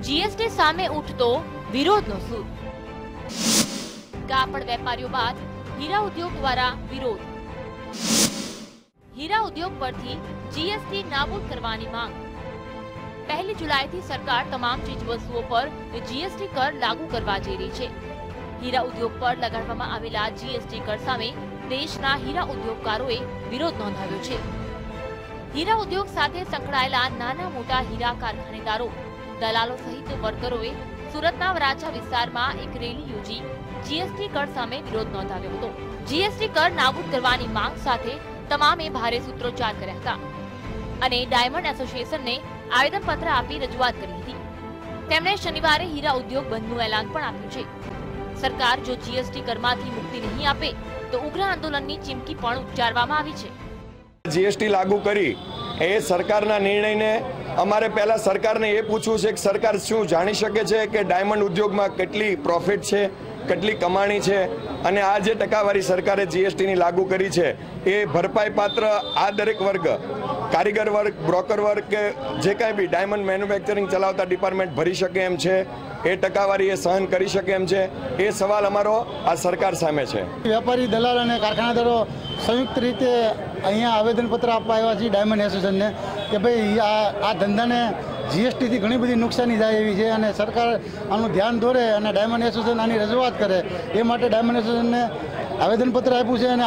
GST સામે ઉઠતો વિરોધનો સૂર। કાપડ વેપારીઓ બાદ હીરા ઉદ્યોગ દ્વારા વિરોધ। હીરા ઉદ્યોગ પરથી જીએસટી નાબૂદ કરવાની માંગ। 1 જુલાઈથી સરકાર તમામ ચીજવસ્તુઓ પર જીએસટી કર લાગુ કરવા જઈ રહી છે। હીરા ઉદ્યોગ પર લગાડવામાં આવેલા જીએસટી કર સામે દેશના હીરા ઉદ્યોગકારોએ વિરોધ નોંધાવ્યો છે। હીરા ઉદ્યોગ સાથે સંકળાયેલા નાના મોટા હીરા કારખાનેદારો, દલાલો સહિત વર્કરોએ સુરતના વરાછા વિસ્તારમાં એક રેલી યોજી જીએસટી કર સામે વિરોધ નોંધાવ્યો હતો। જીએસટી કર નાબૂદ કરવાની માંગ સાથે તમામે ભારે સૂત્રોચ્ચાર કર્યા હતા અને ડાયમંડ એસોસિએશનને આવેદનપત્ર આપી રજૂઆત કરી હતી। તેમણે શનિવારે હીરા ઉદ્યોગ બંધનું એલાન પણ આપ્યું છે। સરકાર જો જીએસટી કરમાંથી મુક્તિ નહીં આપે તો ઉગ્ર આંદોલનની ચીમકી પણ ઉચ્ચારવામાં આવી છે। જીએસટી લાગુ કરી એ સરકારના નિર્ણયને અમારે પહેલા સરકારને એ પૂછવું છે કે સરકાર શું જાણી શકે છે કે ડાયમંડ ઉદ્યોગમાં કેટલી પ્રોફિટ છે, કેટલી કમાણી છે, અને આ જે ટકાવારી સરકારે જીએસટીની લાગુ કરી છે એ ભરપાઈ પાત્ર આ દરેક વર્ગ, કારીગર વર્ગ, બ્રોકર વર્ગ કે જે કાંઈ બી ડાયમંડ મેન્યુફેક્ચરિંગ ચલાવતા ડિપાર્ટમેન્ટ ભરી શકે એમ છે, એ ટકાવારી એ સહન કરી શકે એમ છે, એ સવાલ અમારો આ સરકાર સામે છે। વેપારી, દલાલ અને કારખાનાદારો સંયુક્ત રીતે અહીંયા આવેદનપત્ર આપવા આવ્યા છે ડાયમંડ એસોસિએશનને કે ભાઈ આ ધંધાને જીએસટીથી ઘણી બધી નુકસાની જાય એવી છે અને સરકાર આનું ધ્યાન દોરે અને ડાયમંડ એસોસિએશન આની રજૂઆત કરે એ માટે ડાયમંડ એસોસિએશનને આવેદનપત્ર આપ્યું છે। અને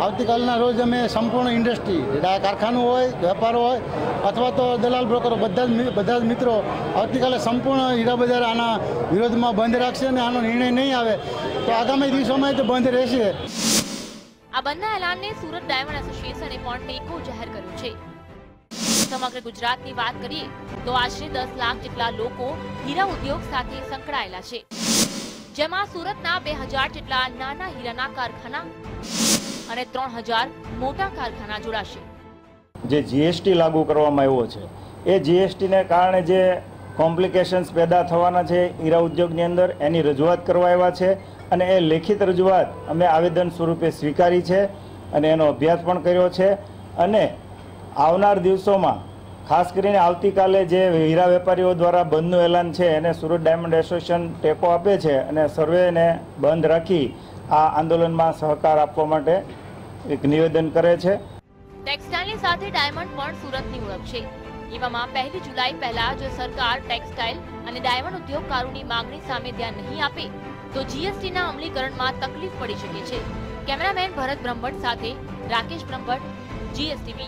આવતીકાલના રોજ અમે સંપૂર્ણ ઇન્ડસ્ટ્રી, કારખાનું હોય, વેપારો હોય અથવા તો દલાલ બ્રોકરો બધા જ મિત્રો આવતીકાલે સંપૂર્ણ હીરા બજાર આના વિરોધમાં બંધ રાખશે અને આનો નિર્ણય નહીં આવે તો આગામી દિવસોમાં તો બંધ રહેશે। આ બંધના એલાનને સુરત ડાયમંડ એસોસિએશને પણ ટેકો જાહેર કર્યો છે। સમગ્ર ગુજરાતની વાત કરીએ તો આશરે 10 લાખ જેટલા લોકો હીરા ઉદ્યોગ સાથે સંકળાયેલા છે, જેમાં સુરતના 2000 જેટલા નાના હીરાના કારખાના અને 3000 મોટા કારખાના જોડાશે। જે જીએસટી લાગુ કરવામાં આવ્યો છે એ જીએસટીને કારણે જે કોમ્પ્લિકેશન્સ પેદા થવાના છે હીરા ઉદ્યોગની અંદર, એની રજૂઆત કરવા આવ્યા છે અને એ લેખિત રજૂઆત અમે આવેદન સ્વરૂપે સ્વીકારી છે અને એનો અભ્યાસ પણ કર્યો છે। અને આવનાર દિવસોમાં ખાસ કરીને આવતીકાલે જે હીરા વેપારીઓ દ્વારા બંધનું એલાન છે એને સુરત ડાયમંડ એસોસિએશન ટેકો આપે છે અને સર્વેને બંધ રાખી આ આંદોલનમાં સહકાર આપવા માટે એક નિવેદન કરે છે। ટેક્સટાઇલની સાથે ડાયમંડ પણ સુરતની ઓળખ છે। એવામાં 1 જુલાઈ પહેલા જો સરકાર ટેક્સટાઇલ અને ડાયમંડ ઉદ્યોગકારોની માંગણી સામે ધ્યાન નહીં આપે તો જીએસટીના અમલીકરણમાં તકલીફ પડી શકે છે। કેમેરામેન ભરત બ્રહ્મભટ્ટ સાથે રાકેશ બ્રહ્મભટ્ટ, GSTV।